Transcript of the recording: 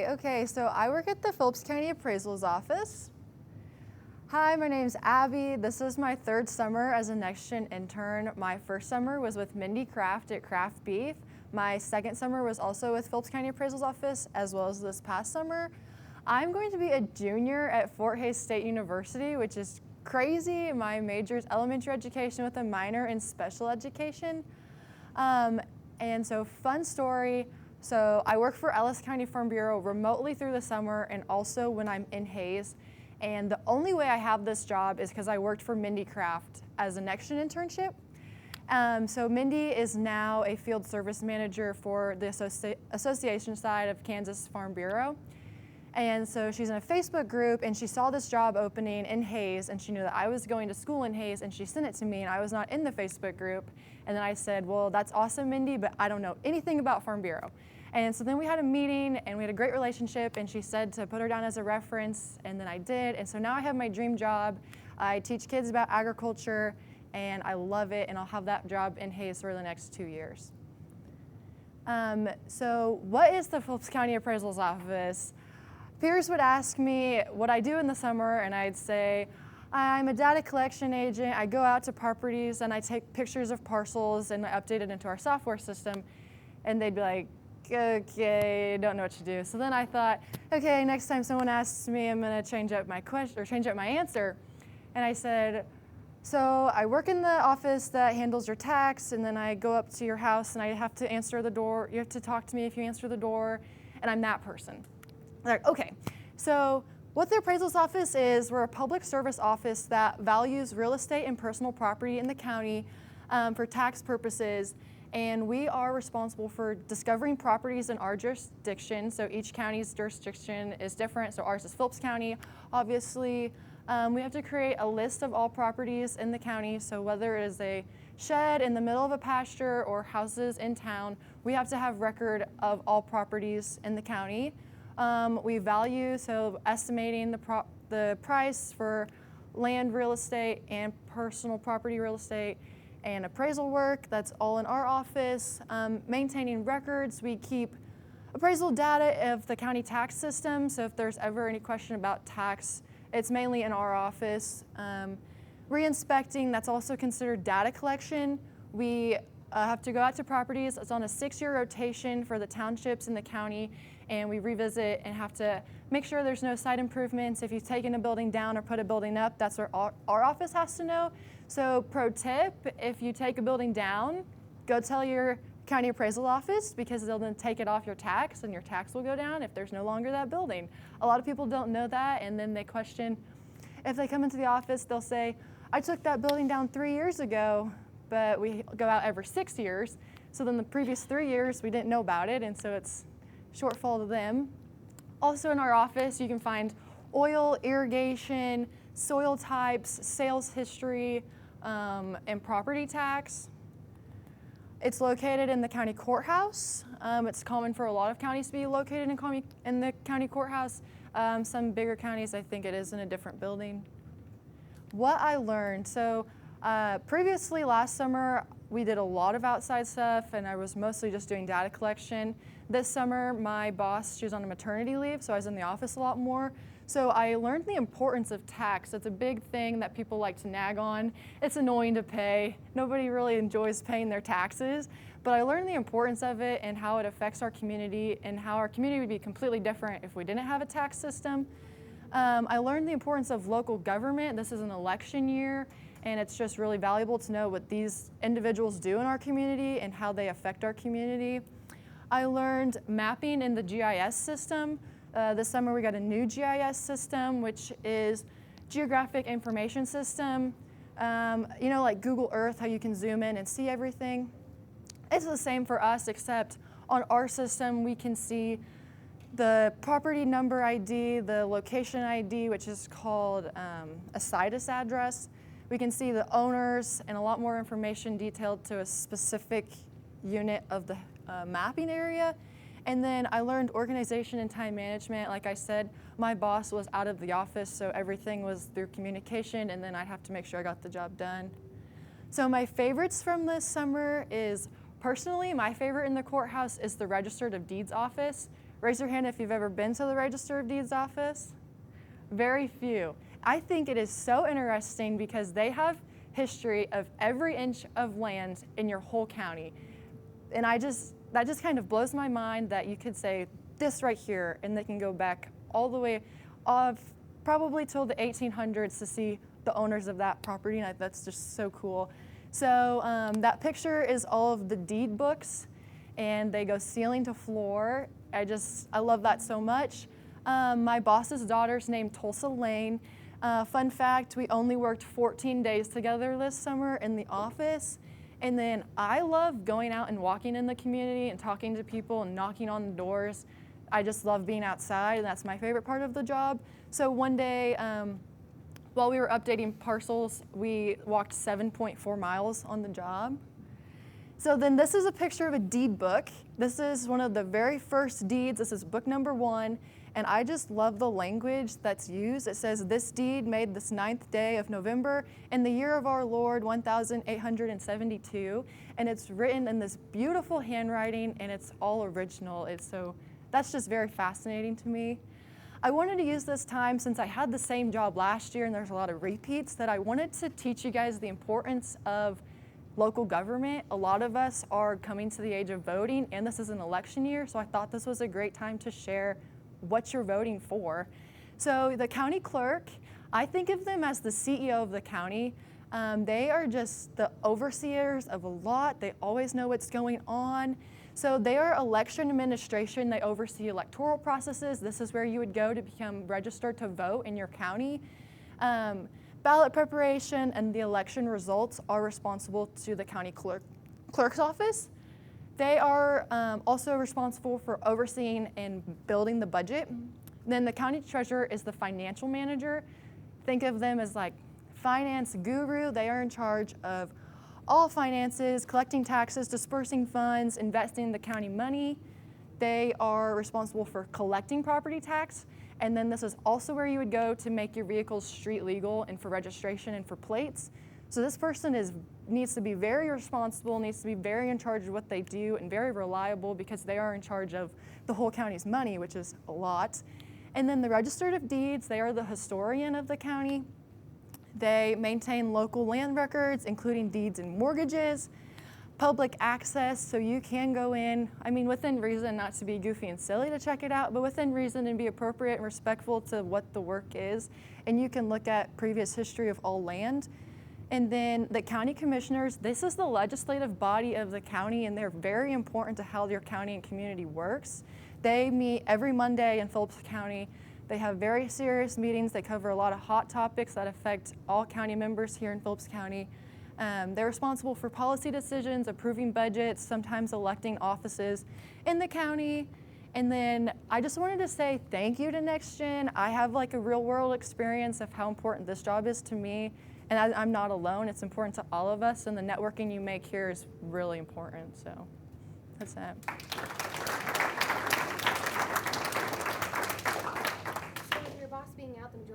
Hi, okay, so I work at the Phillips County Appraisal's office. Hi, my name's Abby. This is my third summer as a Next-Gen intern. My first summer was with Mindy Kraft at Kraft Beef. My second summer was also with Phillips County Appraisal's office, as well as this past summer. I'm going to be a junior at Fort Hays State University, which is crazy. My major is elementary education with a minor in special education. And so fun story. So I work for Ellis County Farm Bureau remotely through the summer and also when I'm in Hays. And the only way I have this job is because I worked for Mindy Kraft as a Next-Gen internship. So Mindy is now a field service manager for the association side of Kansas Farm Bureau. And so she's in a Facebook group and she saw this job opening in Hays and she knew that I was going to school in Hays and she sent it to me and I was not in the Facebook group. And then I said, well, that's awesome, Mindy, but I don't know anything about Farm Bureau. And so then we had a meeting and we had a great relationship and she said to put her down as a reference and then I did. And so now I have my dream job. I teach kids about agriculture and I love it and I'll have that job in Hays for the next 2 years. So what is the Phillips County Appraisal's office? Peers would ask me what I do in the summer and I'd say, I'm a data collection agent. I go out to properties and I take pictures of parcels and I update it into our software system. And they'd be like, okay, don't know what to do. So then I thought, okay, next time someone asks me, I'm gonna change up my question or change up my answer. And I said, so I work in the office that handles your tax and then I go up to your house and I have to answer the door. You have to talk to me if you answer the door and I'm that person. They're like, okay, so what the appraisal's office is, we're a public service office that values real estate and personal property in the county for tax purposes. And we are responsible for discovering properties in our jurisdiction. So each county's jurisdiction is different. So ours is Phillips County. Obviously, we have to create a list of all properties in the county. So whether it is a shed in the middle of a pasture or houses in town, we have to have record of all properties in the county. We value, so estimating the price for land real estate and personal property real estate and appraisal work, that's all in our office. Maintaining records, we keep appraisal data of the county tax system, so if there's ever any question about tax, it's mainly in our office. Re-inspecting, that's also considered data collection. We have to go out to properties. It's on a 6-year rotation for the townships in the county, and we revisit and have to make sure there's no site improvements. If you've taken a building down or put a building up, that's what our office has to know. So pro tip, if you take a building down, go tell your county appraisal office because they'll then take it off your tax and your tax will go down if there's no longer that building. A lot of people don't know that and then they question, if they come into the office, they'll say, I took that building down 3 years ago, but we go out every 6 years. So then the previous 3 years, we didn't know about it, and so it's shortfall to them. Also in our office, you can find oil, irrigation, soil types, sales history, and property tax. It's located in the county courthouse. It's common for a lot of counties to be located in the county courthouse. Some bigger counties, I think it is in a different building. What I learned, so previously last summer, we did a lot of outside stuff and I was mostly just doing data collection. This summer, my boss, she was on a maternity leave, so I was in the office a lot more. So I learned the importance of tax. It's a big thing that people like to nag on. It's annoying to pay. Nobody really enjoys paying their taxes, but I learned the importance of it and how it affects our community and how our community would be completely different if we didn't have a tax system. I learned the importance of local government. This is an election year, and it's just really valuable to know what these individuals do in our community and how they affect our community. I learned mapping in the GIS system. This summer we got a new GIS system, which is Geographic Information System. You know, like Google Earth, how you can zoom in and see everything. It's the same for us, except on our system we can see the property number ID, the location ID, which is called a situs address. We can see the owners and a lot more information detailed to a specific unit of the mapping area. And then I learned organization and time management. Like I said, my boss was out of the office, so everything was through communication, and then I'd have to make sure I got the job done. So my favorites from this summer is, personally, my favorite in the courthouse is the Register of Deeds office. Raise your hand if you've ever been to the Register of Deeds office. Very few. I think it is so interesting because they have history of every inch of land in your whole county. And that just kind of blows my mind that you could say this right here, and they can go back all the way probably till the 1800s to see the owners of that property, and that's just so cool. So that picture is all of the deed books, and they go ceiling to floor. I love that so much. My boss's daughter's named Tulsa Lane. Fun fact, we only worked 14 days together this summer in the office. And then I love going out and walking in the community and talking to people and knocking on the doors. I just love being outside, and that's my favorite part of the job. So one day, while we were updating parcels, we walked 7.4 miles on the job. So then this is a picture of a deed book. This is one of the very first deeds. This is book number 1. And I just love the language that's used. It says, "This deed made this 9th day of November in the year of our Lord, 1872. And it's written in this beautiful handwriting, and it's all original. That's just very fascinating to me. I wanted to use this time, since I had the same job last year and there's a lot of repeats, that I wanted to teach you guys the importance of local government. A lot of us are coming to the age of voting, and this is an election year, so I thought this was a great time to share what you're voting for. So the county clerk, I think of them as the CEO of the county. They are just the overseers of a lot. They always know what's going on. So they are election administration. They oversee electoral processes. This is where you would go to become registered to vote in your county. Ballot preparation and the election results are responsible to the county clerk's office. They are also responsible for overseeing and building the budget. Then the county treasurer is the financial manager. Think of them as like finance guru. They are in charge of all finances, collecting taxes, dispersing funds, investing the county money. They are responsible for collecting property tax. And then this is also where you would go to make your vehicles street legal and for registration and for plates. So this person needs to be very responsible, needs to be very in charge of what they do, and very reliable, because they are in charge of the whole county's money, which is a lot. And then the Register of Deeds, they are the historian of the county. They maintain local land records, including deeds and mortgages, public access, so you can go in, within reason, not to be goofy and silly to check it out, but within reason and be appropriate and respectful to what the work is. And you can look at previous history of all land. And then the county commissioners, this is the legislative body of the county, and they're very important to how your county and community works. They meet every Monday in Phillips County. They have very serious meetings. They cover a lot of hot topics that affect all county members here in Phillips County. They're responsible for policy decisions, approving budgets, sometimes electing offices in the county. And then I just wanted to say thank you to Nex-Gen. I have like a real world experience of how important this job is to me. And I'm not alone. It's important to all of us, and the networking you make here is really important. So that's it. So with your boss being out the majority